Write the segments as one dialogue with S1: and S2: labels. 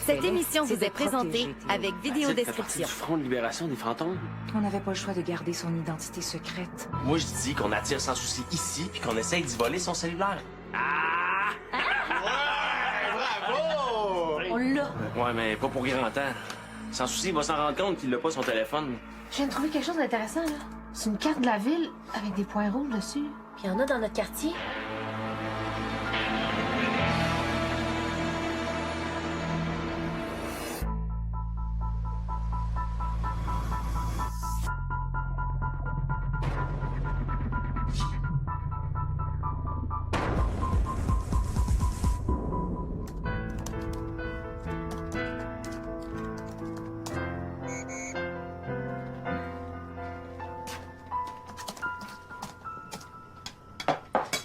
S1: Cette émission vous est présentée avec vidéo
S2: Mathilde fait partie
S1: description.
S2: du Front de libération des fantômes.
S3: On n'avait pas le choix de garder son identité secrète.
S2: Moi, je dis qu'on attire sans souci ici puis qu'on essaye d'y voler son cellulaire. Ah!
S4: Bravo!
S1: On l'a.
S2: Ouais, mais pas pour grand temps. Sans souci, il va s'en rendre compte qu'il n'a pas son téléphone.
S5: Je viens de trouver quelque chose d'intéressant, là. C'est une carte de la ville avec des points rouges dessus.
S1: Puis il y en a dans notre quartier.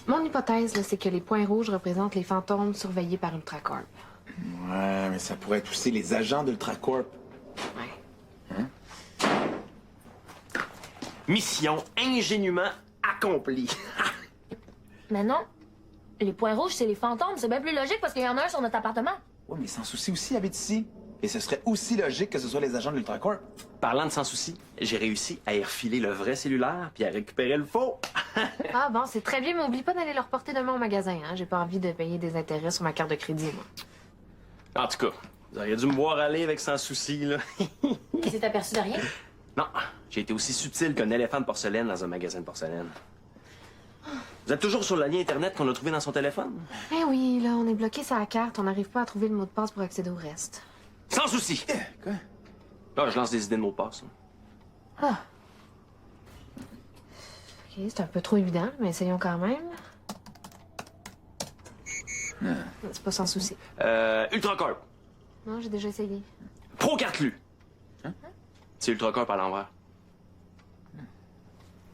S5: Mon hypothèse, là, c'est que les points rouges représentent les fantômes surveillés par Ultracorp.
S4: Ouais, mais ça pourrait être aussi les agents d'Ultracorp.
S5: Ouais.
S2: Mission ingénument accomplie.
S1: Mais non. Les points rouges, c'est les fantômes. C'est bien plus logique parce qu'il y en a un sur notre appartement.
S4: Ouais, mais sans souci aussi habite ici. Et ce serait aussi logique que ce soit les agents de l'Ultracorp.
S2: Parlant de sans souci, j'ai réussi à y refiler le vrai cellulaire puis à récupérer le faux.
S5: Ah bon, c'est très bien, mais oublie pas d'aller le reporter demain au magasin, hein. J'ai pas envie de payer des intérêts sur ma carte de crédit, moi.
S2: En tout cas, vous auriez dû me voir aller avec sans souci, là.
S1: Il s'est aperçu de rien.
S2: Non, j'ai été aussi subtil qu'un éléphant de porcelaine dans un magasin de porcelaine. Vous êtes toujours sur le lien Internet qu'on a trouvé dans son téléphone?
S5: Eh oui, là, on est bloqué sur la carte. On n'arrive pas à trouver le mot de passe pour accéder au reste.
S2: Sans souci!
S4: Quoi?
S2: Là, je lance des idées de mots de passe.
S5: Ah. OK, c'est un peu trop évident, mais essayons quand même. C'est pas sans souci.
S2: Ultracorp.
S5: Non, j'ai déjà essayé.
S2: Pro Cartelu. C'est Ultracorp à l'envers.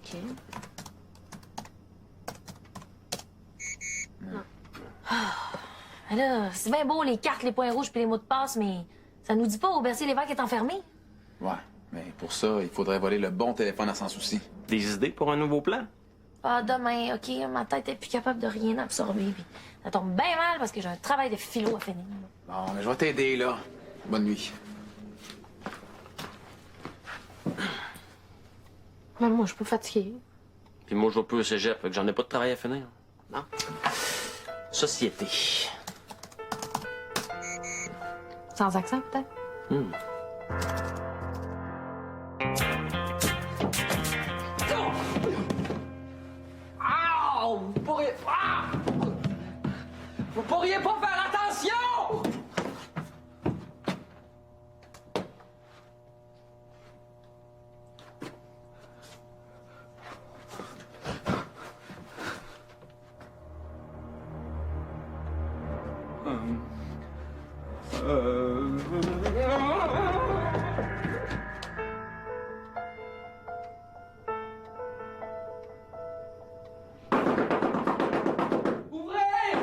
S5: OK.
S1: Mais là, c'est bien beau, les cartes, les points rouges puis les mots de passe, mais ça nous dit pas où Bercier-Lévesque est enfermé.
S4: Ouais, mais pour ça, il faudrait voler le bon téléphone à sans souci.
S2: Des idées pour un nouveau plan?
S1: Ah, demain, OK, ma tête est plus capable de rien absorber. Puis ça tombe bien mal parce que j'ai un travail de philo à finir.
S4: Bon, mais je vais t'aider, là. Bonne nuit.
S5: Même moi, je suis pas fatiguée.
S2: Puis moi, je vais plus au cégep, fait que j'en ai pas de travail à finir.
S5: Non.
S2: Société.
S5: Sans accent, peut-être?
S6: Ah! Vous pourriez pas faire attention! Ouvrez!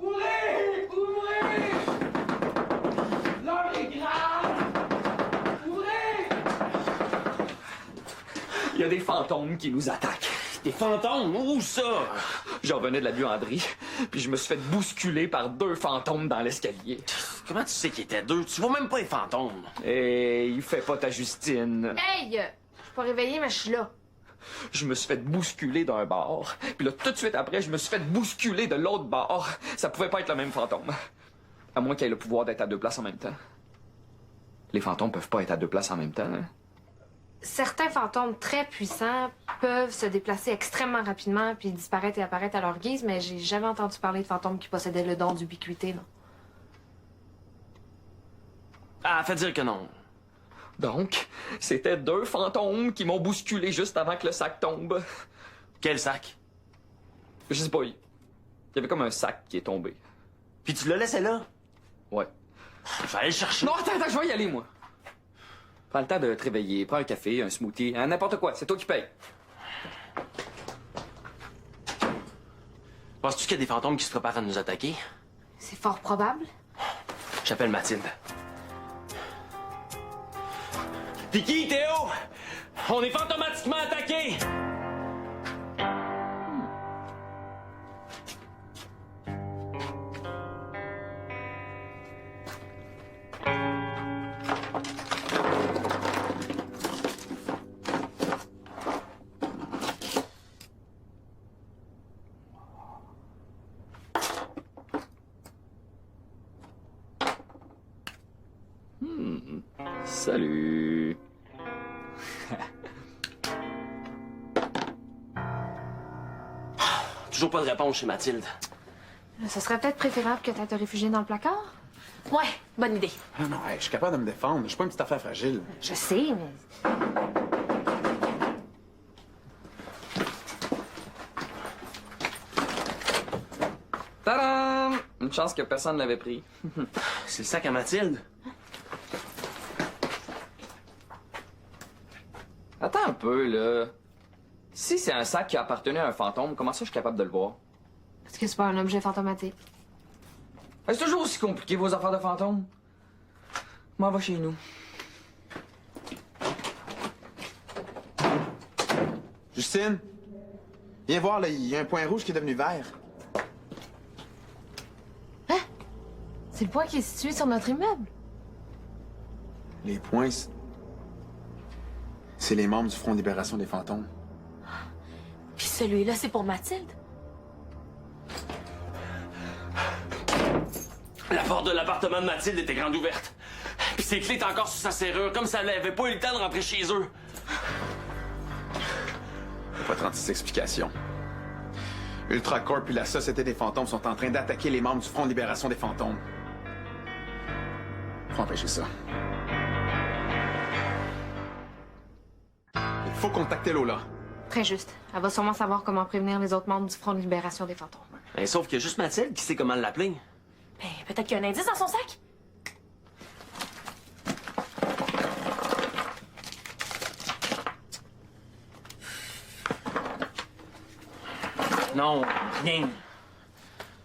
S6: Ouvrez! Ouvrez! L'heure est grave! Ouvrez! Il y a des fantômes qui nous attaquent.
S2: Des fantômes? Où ça?
S6: J'en revenais de la buanderie, puis je me suis fait bousculer par 2 fantômes dans l'escalier.
S2: Comment tu sais qu'il était deux? Tu vois même pas les fantômes.
S6: Et il fait pas ta Justine.
S5: Hey! Je suis pas réveillée, mais je suis là.
S6: Je me suis fait bousculer d'un bar. Puis là, tout de suite après, je me suis fait bousculer de l'autre bar. Ça pouvait pas être le même fantôme. À moins qu'il ait le pouvoir d'être à 2 places en même temps. Les fantômes peuvent pas être à 2 places en même temps, hein?
S5: Certains fantômes très puissants peuvent se déplacer extrêmement rapidement puis disparaître et apparaître à leur guise, mais j'ai jamais entendu parler de fantômes qui possédaient le don d'ubiquité, non.
S2: Ah, fais dire que non.
S6: Donc, c'était 2 fantômes qui m'ont bousculé juste avant que le sac tombe.
S2: Quel sac?
S6: Je sais pas, il y avait comme un sac qui est tombé.
S2: Puis tu l'as laissé là?
S6: Ouais.
S2: Je vais aller le chercher.
S6: Non, attends, je vais y aller, moi. Prends le temps de te réveiller, prends un café, un smoothie, hein, n'importe quoi, c'est toi qui payes.
S2: Penses-tu qu'il y a des fantômes qui se préparent à nous attaquer?
S5: C'est fort probable.
S2: J'appelle Mathilde. Vicky, Théo! On est fantomatiquement attaqués!
S6: Salut.
S2: Toujours pas de réponse chez Mathilde.
S5: Ce serait peut-être préférable que tu te réfugier dans le placard.
S1: Ouais, bonne idée.
S4: Ah non, hey, je suis capable de me défendre. Je suis pas une petite affaire fragile.
S5: Je sais, mais...
S6: Tadam! Une chance que personne ne l'avait pris.
S2: C'est le sac à Mathilde.
S6: Attends un peu, là. Si c'est un sac qui appartenait à un fantôme, comment ça je suis capable de le voir?
S5: Parce que c'est pas un objet fantomatique.
S6: C'est toujours aussi compliqué, vos affaires de fantômes. M'en va chez nous.
S4: Justine, viens voir, là, il y a un point rouge qui est devenu vert.
S5: C'est le point qui est situé sur notre immeuble.
S4: Les points, c'est les membres du Front de libération des fantômes.
S1: Puis celui-là, c'est pour Mathilde.
S2: La porte de l'appartement de Mathilde était grande ouverte. Puis ses clés étaient encore sur sa serrure, comme si elle n'avait pas eu le temps de rentrer chez eux.
S4: Pas 36 explications. Ultracorp et la Société des fantômes sont en train d'attaquer les membres du Front de libération des fantômes. Faut empêcher ça. Il faut contacter Lola.
S5: Très juste. Elle va sûrement savoir comment prévenir les autres membres du Front de libération des fantômes.
S2: Ben, sauf qu'il y a juste Mathilde qui sait comment l'appeler.
S1: Ben, peut-être qu'il y a un indice dans son sac.
S2: Non, rien.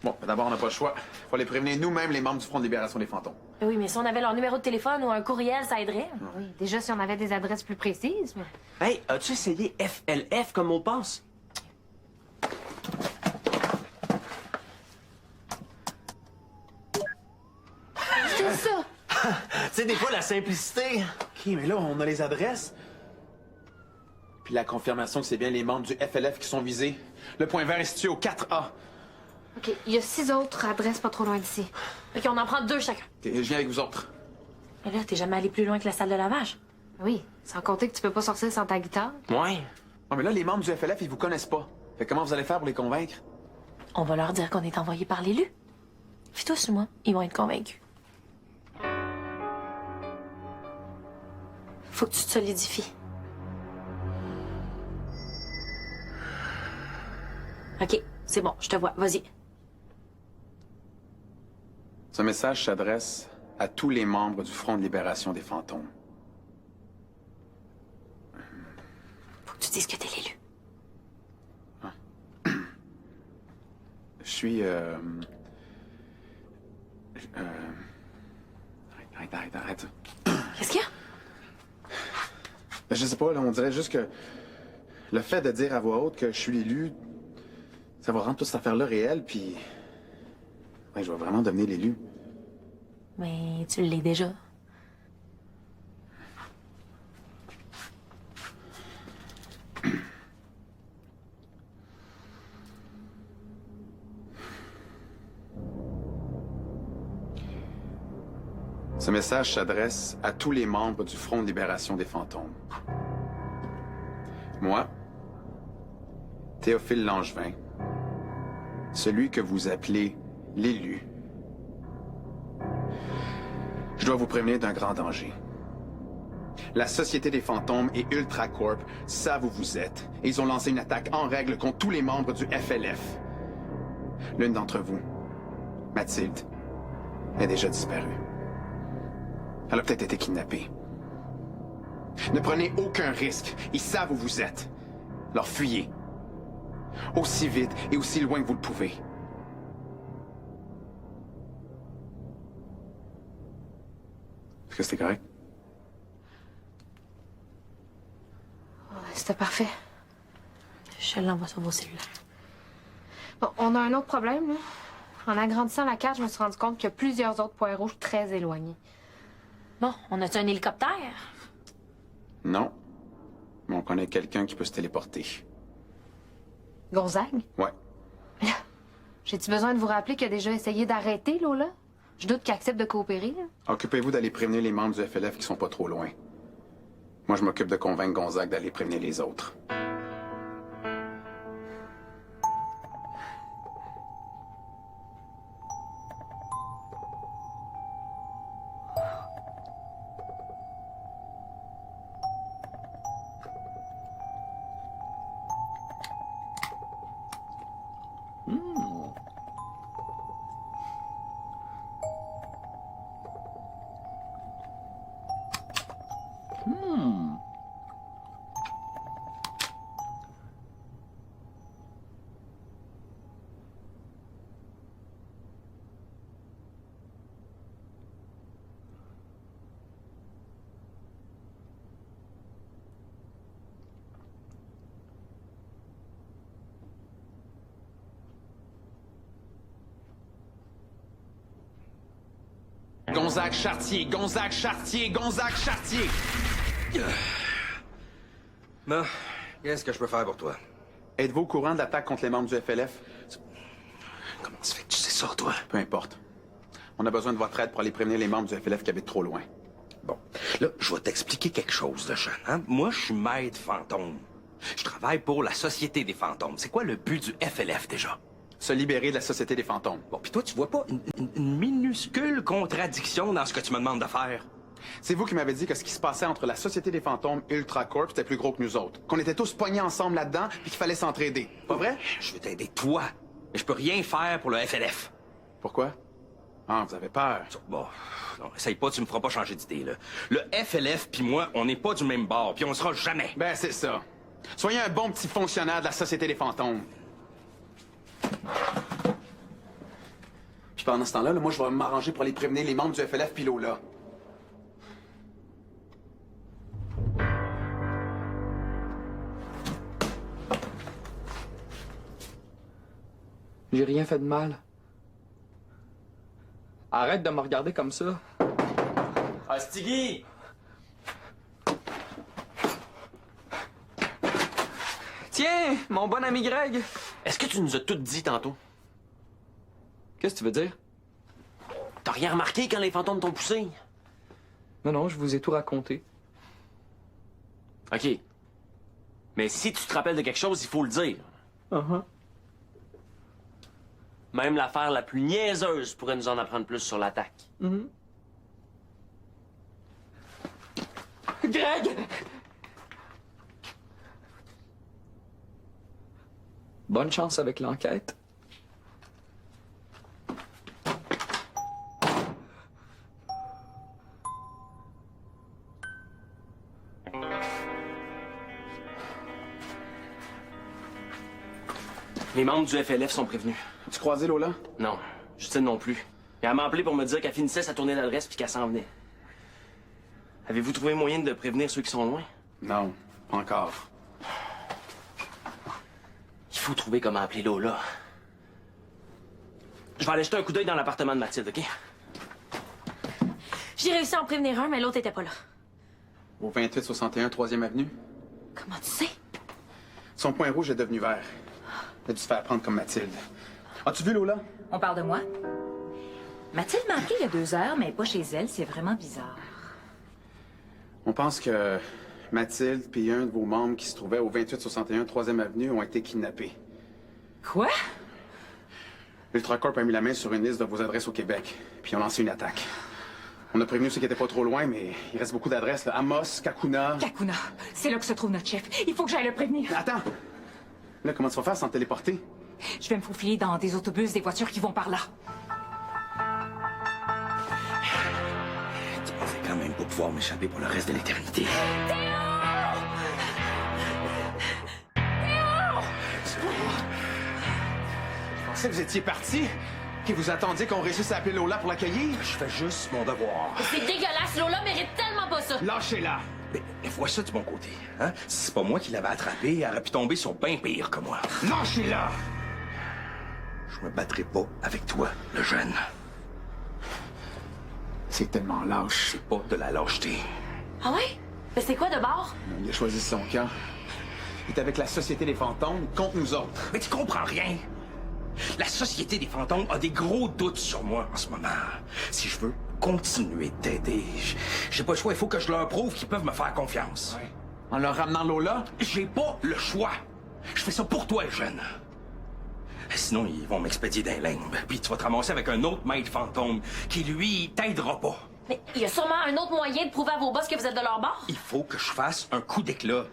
S4: Bon, d'abord, on n'a pas le choix. Faut les prévenir nous-mêmes, les membres du Front de libération des fantômes.
S1: Ben oui, mais si on avait leur numéro de téléphone ou un courriel, ça aiderait.
S5: Oui, déjà si on avait des adresses plus précises, mais...
S2: Hey, as-tu essayé FLF comme mot de passe?
S5: C'est ça!
S2: Tu sais, des fois, la simplicité.
S4: OK, mais là, on a les adresses. Puis la confirmation que c'est bien les membres du FLF qui sont visés. Le point vert est situé au 4A.
S5: OK, il y a 6 autres adresses pas trop loin d'ici.
S1: OK, on en prend 2 chacun.
S4: OK, je viens avec vous autres.
S1: Mais là, t'es jamais allé plus loin que la salle de lavage.
S5: Oui, sans compter que tu peux pas sortir sans ta guitare.
S2: Ouais.
S4: Ah, mais là, les membres du FLF, ils vous connaissent pas. Fait que comment vous allez faire pour les convaincre?
S1: On va leur dire qu'on est envoyé par l'élu. Fais-toi sur moi, ils vont être convaincus. Faut que tu te solidifies. OK, c'est bon, je te vois. Vas-y.
S4: Ce message s'adresse à tous les membres du Front de libération des fantômes.
S1: Faut que tu dises que t'es l'élu.
S4: Je suis, Arrête.
S1: Qu'est-ce qu'il y a?
S4: Je sais pas, là, on dirait juste que le fait de dire à voix haute que je suis l'élu, ça va rendre toute cette affaire-là réelle, puis... Ouais, je vais vraiment devenir l'élu.
S1: Mais tu l'es déjà.
S4: Ce message s'adresse à tous les membres du Front de libération des fantômes. Moi, Théophile Langevin, celui que vous appelez l'élu, je dois vous prévenir d'un grand danger. La Société des fantômes et Ultracorp savent où vous êtes et ils ont lancé une attaque en règle contre tous les membres du FLF. L'une d'entre vous, Mathilde, est déjà disparue. Elle a peut-être été kidnappée. Ne prenez aucun risque. Ils savent où vous êtes. Alors fuyez. Aussi vite et aussi loin que vous le pouvez. Est-ce que c'était correct?
S5: Ouais, c'était parfait.
S1: Je l'envoie sur vos cellulaires.
S5: Bon, on a un autre problème, là. En agrandissant la carte, je me suis rendu compte qu'il y a plusieurs autres points rouges très éloignés.
S1: Bon, on a-tu un hélicoptère?
S4: Non. Mais on connaît quelqu'un qui peut se téléporter.
S5: Gonzague?
S4: Ouais.
S5: J'ai-tu besoin de vous rappeler qu'il a déjà essayé d'arrêter Lola? Je doute qu'il accepte de coopérer. Là.
S4: Occupez-vous d'aller prévenir les membres du FLF qui sont pas trop loin. Moi, je m'occupe de convaincre Gonzague d'aller prévenir les autres. Gonzague Chartier, Gonzague Chartier, Gonzague Chartier!
S7: Bon, qu'est-ce que je peux faire pour toi?
S4: Êtes-vous au courant de l'attaque contre les membres du FLF?
S7: Comment ça fait que tu sais ça, toi?
S4: Peu importe. On a besoin de votre aide pour aller prévenir les membres du FLF qui habitent trop loin.
S7: Bon, là, je vais t'expliquer quelque chose de jeune, hein? Moi, je suis maître fantôme. Je travaille pour la Société des fantômes. C'est quoi le but du FLF, déjà?
S4: Se libérer de la Société des fantômes.
S7: Bon, puis toi, tu vois pas une minuscule contradiction dans ce que tu me demandes de faire?
S4: C'est vous qui m'avez dit que ce qui se passait entre la Société des fantômes et Ultracorp était plus gros que nous autres. Qu'on était tous pognés ensemble là-dedans puis qu'il fallait s'entraider. Pas vrai?
S7: Je veux t'aider, toi. Mais je peux rien faire pour le FLF.
S4: Pourquoi? Ah, vous avez peur.
S7: Bon, non, essaye pas, tu me feras pas changer d'idée, là. Le FLF puis moi, on n'est pas du même bord, puis on sera jamais.
S4: Ben, c'est ça. Soyez un bon petit fonctionnaire de la Société des fantômes. Puis pendant ce temps-là, moi, je vais m'arranger pour aller prévenir les membres du FLF puis Lola.
S6: J'ai rien fait de mal. Arrête de me regarder comme ça.
S2: Ah, Stiggy!
S6: Tiens, mon bon ami Greg.
S2: Est-ce que tu nous as tout dit tantôt?
S6: Qu'est-ce que tu veux dire?
S2: T'as rien remarqué quand les fantômes t'ont poussé?
S6: Non, non, je vous ai tout raconté.
S2: OK. Mais si tu te rappelles de quelque chose, il faut le dire. Même l'affaire la plus niaiseuse pourrait nous en apprendre plus sur l'attaque.
S6: Greg! Bonne chance avec l'enquête.
S2: Les membres du FLF sont prévenus.
S4: Tu croisé Lola?
S2: Non, Justine non plus. Et elle m'a appelé pour me dire qu'elle finissait sa tournée d'adresse puis qu'elle s'en venait. Avez-vous trouvé moyen de prévenir ceux qui sont loin?
S4: Non, pas encore.
S2: Il faut trouver comment appeler Lola. Je vais aller jeter un coup d'œil dans l'appartement de Mathilde, OK?
S1: J'ai réussi à en prévenir un, mais l'autre était pas là.
S4: Au 2861 3e Avenue,
S1: Comment tu sais?
S4: son point rouge est devenu vert. Il a dû se faire prendre comme Mathilde. As-tu vu Lola?
S3: On parle de moi? Mathilde m'a appelé il y a 2 heures, mais pas chez elle. C'est vraiment bizarre.
S4: On pense que Mathilde puis un de vos membres qui se trouvait au 2861 3e Avenue ont été kidnappés.
S3: Quoi?
S4: Ultracorp a mis la main sur une liste de vos adresses au Québec, puis ils ont lancé une attaque. On a prévenu ceux qui étaient pas trop loin, mais il reste beaucoup d'adresses, là. Amos, Kakuna...
S3: Kakuna, c'est là que se trouve notre chef. Il faut que j'aille le prévenir.
S4: Attends! Là, comment tu vas faire sans te téléporter?
S3: Je vais me faufiler dans des autobus, des voitures qui vont par là.
S7: Tu pensais quand même pas pouvoir m'échapper pour le reste de l'éternité.
S4: Je pensais que vous étiez parti, que vous attendiez qu'on réussisse à appeler Lola pour l'accueillir.
S7: Je fais juste mon devoir.
S1: C'est dégueulasse, Lola mérite tellement pas ça.
S4: Lâchez-la!
S7: Mais vois ça du bon côté. Hein? Si c'est pas moi qui l'avais attrapé, elle aurait pu tomber sur bien pire que moi.
S4: Lâchez-la!
S7: Je me battrai pas avec toi, le jeune.
S4: C'est tellement lâche.
S7: C'est pas de la lâcheté.
S1: Ah ouais? Mais c'est quoi de bord?
S4: Il a choisi son camp. Il est avec la Société des fantômes contre nous autres.
S7: Mais tu comprends rien. La Société des fantômes a des gros doutes sur moi en ce moment. Si je veux continuer de t'aider, j'ai pas le choix. Il faut que je leur prouve qu'ils peuvent me faire confiance.
S4: Ouais. En leur ramenant Lola?
S7: J'ai pas le choix. Je fais ça pour toi, jeune. Sinon, ils vont m'expédier d'un limbe. Puis tu vas te ramasser avec un autre maître fantôme qui, lui, t'aidera pas.
S1: Mais il y a sûrement un autre moyen de prouver à vos boss que vous êtes de leur bord.
S7: Il faut que je fasse un coup d'éclat.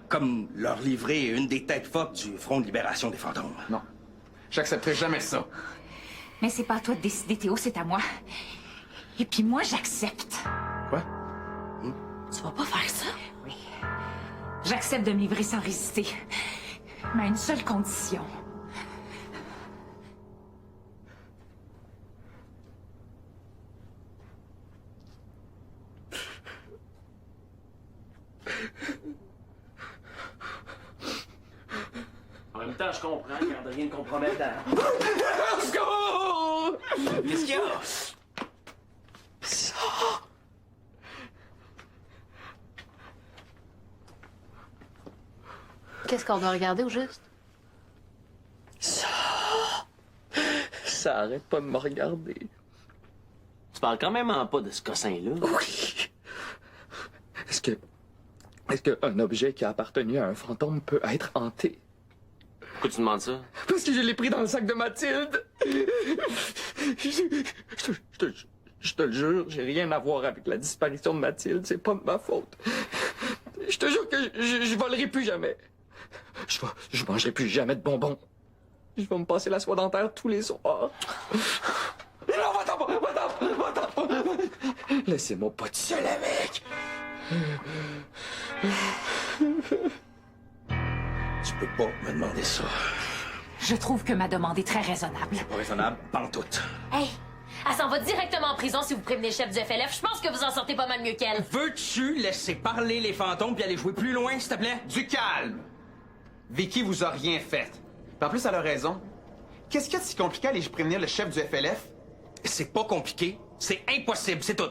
S7: Comme leur livrer une des têtes fortes du Front de libération des fantômes.
S4: Non. J'accepterai jamais ça.
S3: Mais c'est pas à toi de décider, Théo, c'est à moi. Et puis moi, j'accepte.
S4: Quoi?
S1: Tu vas pas faire ça?
S3: Oui. J'accepte de me livrer sans résister. Mais à une seule condition.
S2: En même temps, je comprends, il n'y a rien de compromettant.
S6: Let's go!
S2: Qu'est-ce qu'il y a?
S5: Qu'est-ce qu'on doit regarder au juste?
S6: Ça arrête pas de me regarder.
S2: Tu parles quand même pas de ce cossin-là.
S6: Oui. Est-ce qu'un objet qui a appartenu à un fantôme peut être hanté?
S2: Pourquoi tu demandes ça?
S6: Parce que je l'ai pris dans le sac de Mathilde. Je te le jure, j'ai rien à voir avec la disparition de Mathilde. C'est pas de ma faute. Je te jure que je volerai plus jamais. Je mangerai plus jamais de bonbons. Je vais me passer la soie dentaire tous les soirs. Non, va-t'en. Laissez-moi pas tout seul avec.
S7: Tu peux pas me demander ça.
S3: Je trouve que ma demande est très raisonnable.
S7: Pas raisonnable, pantoute.
S1: Hey! Elle s'en va directement en prison si vous prévenez le chef du FLF. Je pense que vous en sortez pas mal mieux qu'elle.
S7: Veux-tu laisser parler les fantômes puis aller jouer plus loin, s'il te plaît?
S4: Du calme! Vicky vous a rien fait. Puis en plus, elle a raison. Qu'est-ce qu'il y a de si compliqué à aller prévenir le chef du FLF?
S7: C'est pas compliqué. C'est impossible, c'est tout.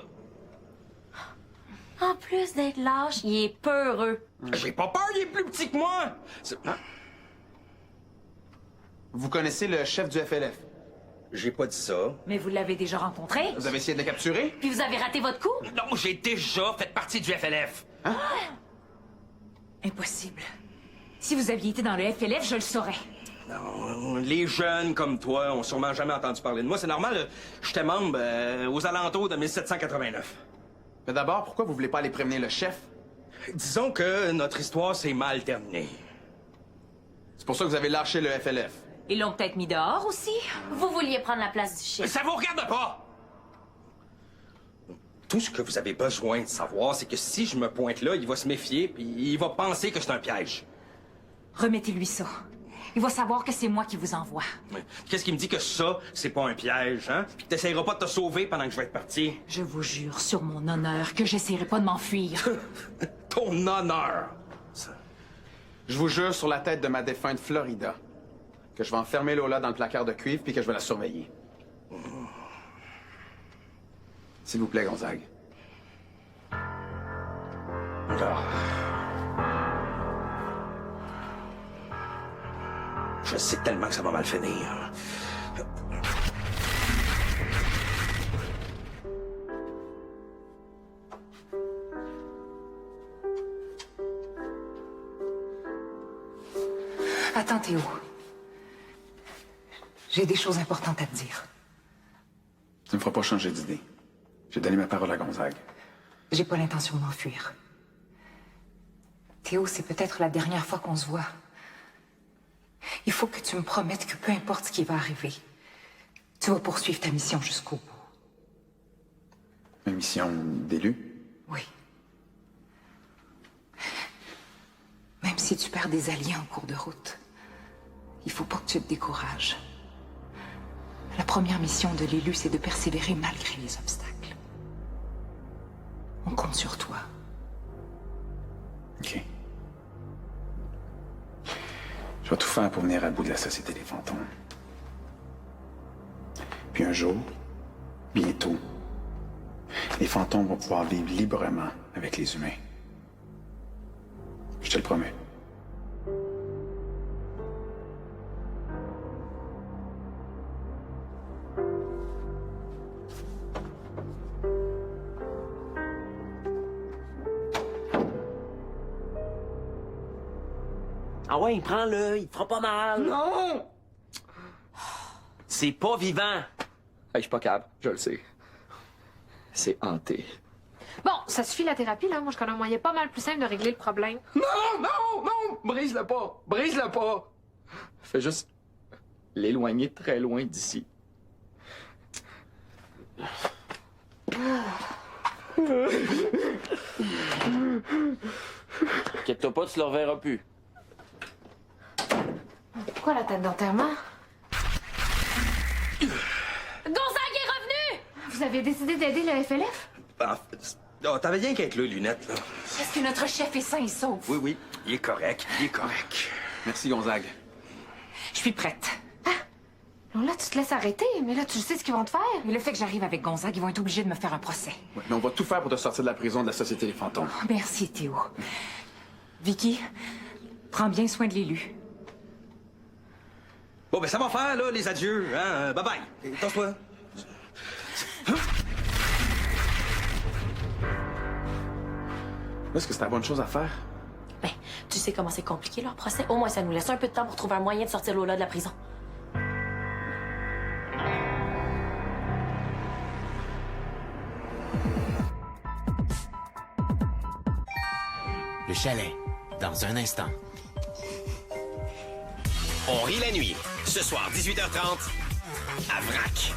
S1: En plus d'être lâche, il est peureux.
S7: J'ai pas peur, il est plus petit que moi.
S4: Vous connaissez le chef du FLF?
S7: J'ai pas dit ça.
S3: Mais vous l'avez déjà rencontré?
S4: Vous avez essayé de le capturer?
S1: Puis vous avez raté votre coup?
S7: Non, j'ai déjà fait partie du FLF.
S3: Impossible. Si vous aviez été dans le FLF, je le saurais.
S7: Non, les jeunes comme toi ont sûrement jamais entendu parler de moi. C'est normal, j'étais membre aux alentours de 1789.
S4: Mais d'abord, pourquoi vous voulez pas aller prévenir le chef?
S7: Disons que notre histoire s'est mal terminée.
S4: C'est pour ça que vous avez lâché le FLF.
S3: Ils l'ont peut-être mis dehors aussi.
S1: Vous vouliez prendre la place du chef.
S7: Ça vous regarde pas! Tout ce que vous avez besoin de savoir, c'est que si je me pointe là, il va se méfier, puis il va penser que c'est un piège.
S3: Remettez-lui ça. Il va savoir que c'est moi qui vous envoie.
S7: Qu'est-ce qui me dit que ça, c'est pas un piège, hein? Puis que t'essayeras pas de te sauver pendant que je vais être parti.
S3: Je vous jure sur mon honneur que j'essaierai pas de m'enfuir.
S7: Ton honneur!
S4: Je vous jure sur la tête de ma défunte Florida que je vais enfermer Lola dans le placard de cuivre puis que je vais la surveiller. S'il vous plaît, Gonzague.
S7: Je sais tellement que ça va mal finir.
S3: Attends, Théo. J'ai des choses importantes à te dire.
S4: Tu me feras pas changer d'idée. J'ai donné ma parole à Gonzague.
S3: J'ai pas l'intention de m'enfuir. Théo, c'est peut-être la dernière fois qu'on se voit. Il faut que tu me promettes que peu importe ce qui va arriver, tu vas poursuivre ta mission jusqu'au bout.
S4: Ma mission d'élu?
S3: Oui. Même si tu perds des alliés en cours de route, il faut pas que tu te décourages. La première mission de l'élu, c'est de persévérer malgré les obstacles. On compte sur toi.
S4: OK. Je vais tout faire pour venir à bout de la Société des fantômes. Puis un jour, bientôt, les fantômes vont pouvoir vivre librement avec les humains. Je te le promets.
S2: Ah ouais, prends-le, il te fera pas mal.
S6: Non!
S2: C'est pas vivant.
S6: Hey, je suis pas capable, je le sais. C'est hanté.
S5: Bon, ça suffit la thérapie, là. Moi, je connais un moyen pas mal plus simple de régler le problème.
S6: Non, non, non! Brise-le pas! Brise-le pas! Fais juste l'éloigner très loin d'ici.
S2: Inquiète-toi pas, tu le reverras plus.
S5: Pourquoi la tête d'enterrement?
S1: Gonzague est revenu!
S5: Vous avez décidé d'aider le FLF?
S7: T'avais rien qu'à être là, lunettes, là.
S3: Est-ce que notre chef est sain et sauf?
S7: Oui, oui, il est correct, il est correct.
S4: Merci, Gonzague.
S3: Je suis prête.
S5: Non, là, tu te laisses arrêter, mais là, tu sais ce qu'ils vont te faire.
S3: Et le fait que j'arrive avec Gonzague, ils vont être obligés de me faire un procès.
S4: Ouais, mais on va tout faire pour te sortir de la prison de la Société des fantômes.
S3: Oh, merci, Théo. Vicky, prends bien soin de l'élu.
S7: Bon, ben ça va faire, là, les adieux, hein? Bye-bye. Tasse-toi.
S4: Est-ce que c'est la bonne chose à faire?
S1: Ben, tu sais comment c'est compliqué leur procès. Au moins, ça nous laisse un peu de temps pour trouver un moyen de sortir Lola de la prison.
S8: Le chalet, dans un instant. On rit la nuit, ce soir 18h30, à Vrac.